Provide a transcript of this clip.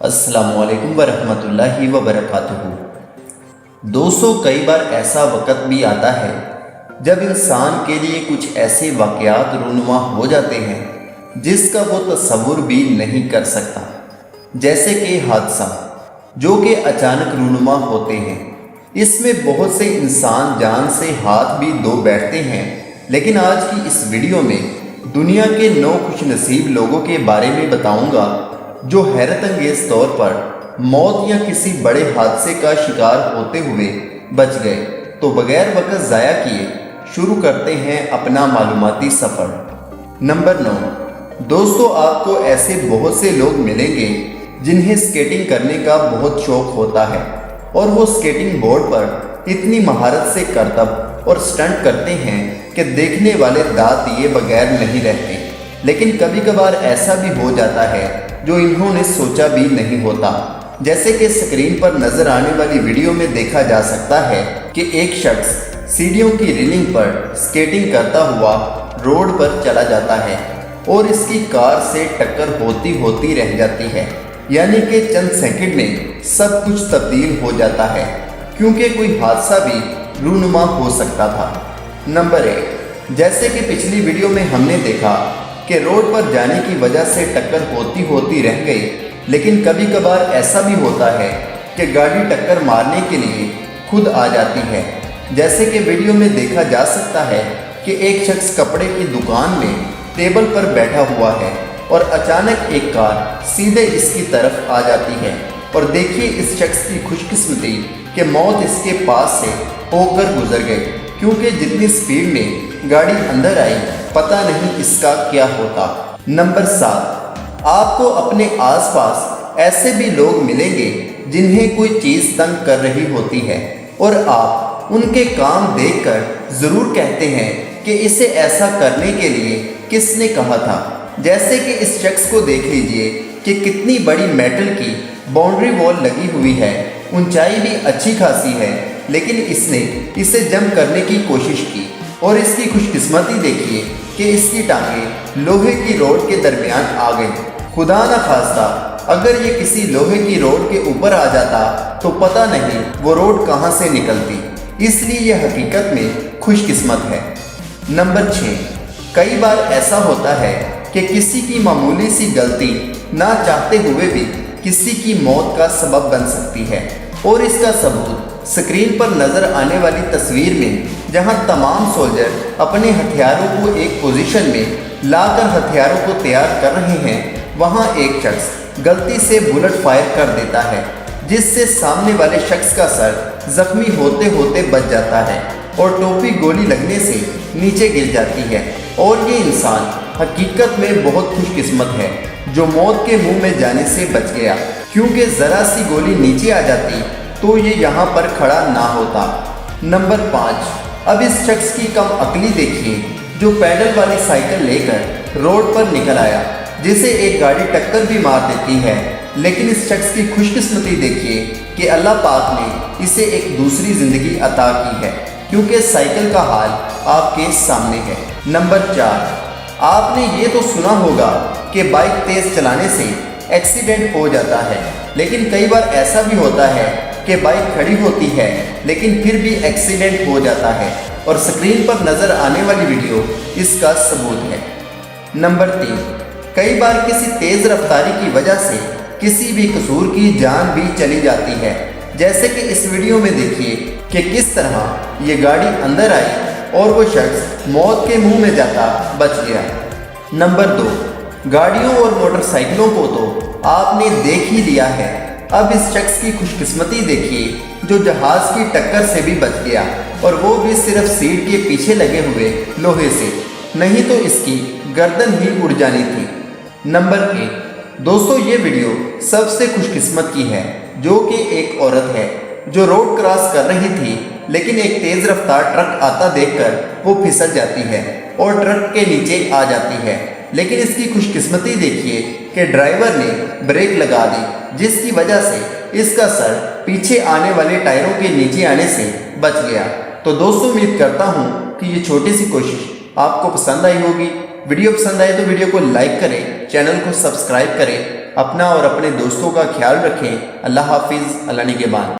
السلام علیکم ورحمۃ اللہ وبرکاتہ۔ دوستو، کئی بار ایسا وقت بھی آتا ہے جب انسان کے لیے کچھ ایسے واقعات رونما ہو جاتے ہیں جس کا وہ تصور بھی نہیں کر سکتا، جیسے کہ حادثہ جو کہ اچانک رونما ہوتے ہیں۔ اس میں بہت سے انسان جان سے ہاتھ بھی دھو بیٹھتے ہیں، لیکن آج کی اس ویڈیو میں دنیا کے 9 خوش نصیب لوگوں کے بارے میں بتاؤں گا جو حیرت انگیز طور پر موت یا کسی بڑے حادثے کا شکار ہوتے ہوئے بچ گئے۔ تو بغیر وقت ضائع کیے شروع کرتے ہیں اپنا معلوماتی سفر۔ نمبر 9۔ دوستو، آپ کو ایسے بہت سے لوگ ملیں گے جنہیں سکیٹنگ کرنے کا بہت شوق ہوتا ہے، اور وہ سکیٹنگ بورڈ پر اتنی مہارت سے کرتب اور سٹنٹ کرتے ہیں کہ دیکھنے والے دانت دیے بغیر نہیں رہتے۔ لیکن کبھی کبھار ایسا بھی ہو جاتا ہے جو انہوں نے سوچا بھی نہیں ہوتا، جیسے کہ اسکرین پر نظر آنے والی ویڈیو میں دیکھا جا سکتا ہے کہ ایک شخص سیڑھیوں کی ریلنگ پر سکیٹنگ کرتا ہوا روڈ پر چلا جاتا ہے اور اس کی کار سے ٹکر ہوتی رہ جاتی ہے، یعنی کہ چند سیکنڈ میں سب کچھ تبدیل ہو جاتا ہے، کیونکہ کوئی حادثہ بھی رونما ہو سکتا تھا۔ نمبر 1۔ جیسے کہ پچھلی ویڈیو میں ہم نے دیکھا کہ روڈ پر جانے کی وجہ سے ٹکر ہوتی رہ گئی، لیکن کبھی کبھار ایسا بھی ہوتا ہے کہ گاڑی ٹکر مارنے کے لیے خود آ جاتی ہے، جیسے کہ ویڈیو میں دیکھا جا سکتا ہے کہ ایک شخص کپڑے کی دکان میں ٹیبل پر بیٹھا ہوا ہے اور اچانک ایک کار سیدھے اس کی طرف آ جاتی ہے، اور دیکھیے اس شخص کی خوش قسمتی کہ موت اس کے پاس سے ہو کر گزر گئی، کیونکہ جتنی سپیڈ میں گاڑی اندر آئی پتہ نہیں اس کا کیا ہوتا۔ نمبر 7۔ آپ کو اپنے آس پاس ایسے بھی لوگ ملیں گے جنہیں کوئی چیز تنگ کر رہی ہوتی ہے، اور آپ ان کے کام دیکھ کر ضرور کہتے ہیں کہ اسے ایسا کرنے کے لیے کس نے کہا تھا۔ جیسے کہ اس شخص کو دیکھ لیجئے کہ کتنی بڑی میٹل کی باؤنڈری وال لگی ہوئی ہے، اونچائی بھی اچھی خاصی ہے، لیکن اس نے اسے جمپ کرنے کی کوشش کی، اور اس کی خوش قسمتی دیکھیے کہ اس کی ٹانگیں لوہے کی روڈ کے درمیان آ گئی۔ خدا نہ خواستہ اگر یہ کسی لوہے کی روڈ کے اوپر آ جاتا تو پتہ نہیں وہ روڈ کہاں سے نکلتی، اس لیے یہ حقیقت میں خوش قسمت ہے۔ نمبر 6۔ کئی بار ایسا ہوتا ہے کہ کسی کی معمولی سی غلطی نہ چاہتے ہوئے بھی کسی کی موت کا سبب بن سکتی ہے، اور اس کا ثبوت سکرین پر نظر آنے والی تصویر میں، جہاں تمام سولجر اپنے ہتھیاروں کو ایک پوزیشن میں لا کر ہتھیاروں کو تیار کر رہے ہیں، وہاں ایک شخص غلطی سے بلٹ فائر کر دیتا ہے، جس سے سامنے والے شخص کا سر زخمی ہوتے بچ جاتا ہے اور ٹوپی گولی لگنے سے نیچے گر جاتی ہے، اور یہ انسان حقیقت میں بہت خوش قسمت ہے جو موت کے منہ میں جانے سے بچ گیا، کیونکہ ذرا سی گولی نیچے آ جاتی تو یہ یہاں پر کھڑا نہ ہوتا۔ نمبر 5۔ اب اس شخص کی کم عقلی دیکھیے جو پیڈل والی سائیکل لے کر روڈ پر نکل آیا، جسے ایک گاڑی ٹکر بھی مار دیتی ہے، لیکن اس شخص کی خوش قسمتی دیکھیے کہ اللہ پاک نے اسے ایک دوسری زندگی عطا کی ہے، کیونکہ سائیکل کا حال آپ کے سامنے ہے۔ نمبر 4۔ آپ نے یہ تو سنا ہوگا کہ بائک تیز چلانے سے ایکسیڈنٹ ہو جاتا ہے، لیکن کئی بار ایسا بھی ہوتا ہے کہ بائک کھڑی ہوتی ہے لیکن پھر بھی ایکسیڈنٹ ہو جاتا ہے، اور سکرین پر نظر آنے والی ویڈیو اس کا ثبوت ہے۔ نمبر 3۔ کئی بار کسی تیز رفتاری کی وجہ سے کسی بھی قصور کی جان بھی چلی جاتی ہے، جیسے کہ اس ویڈیو میں دیکھیے کہ کس طرح یہ گاڑی اندر آئی اور وہ شخص موت کے منہ میں جاتا بچ گیا۔ نمبر 2۔ گاڑیوں اور موٹر سائیکلوں کو تو آپ نے دیکھ ہی لیا ہے، اب اس شخص کی خوش قسمتی دیکھیے جو جہاز کی ٹکر سے بھی بچ گیا، اور وہ بھی صرف سیٹ کے پیچھے لگے ہوئے لوہے سے، نہیں تو اس کی گردن ہی اڑ جانی تھی۔ نمبر 1۔ دوستو، یہ ویڈیو سب سے خوش قسمت کی ہے، جو کہ ایک عورت ہے جو روڈ کراس کر رہی تھی، لیکن ایک تیز رفتار ٹرک آتا دیکھ کر وہ پھسل جاتی ہے اور ٹرک کے نیچے آ جاتی ہے، لیکن اس کی خوش قسمتی دیکھیے کہ ڈرائیور نے بریک لگا دی، جس کی وجہ سے اس کا سر پیچھے آنے والے ٹائروں کے نیچے آنے سے بچ گیا۔ تو دوستو، امید کرتا ہوں کہ یہ چھوٹی سی کوشش آپ کو پسند آئی ہوگی۔ ویڈیو پسند آئے تو ویڈیو کو لائک کریں، چینل کو سبسکرائب کریں اپنا اور اپنے دوستوں کا خیال رکھیں۔ اللہ حافظ، اللہ نگہبان۔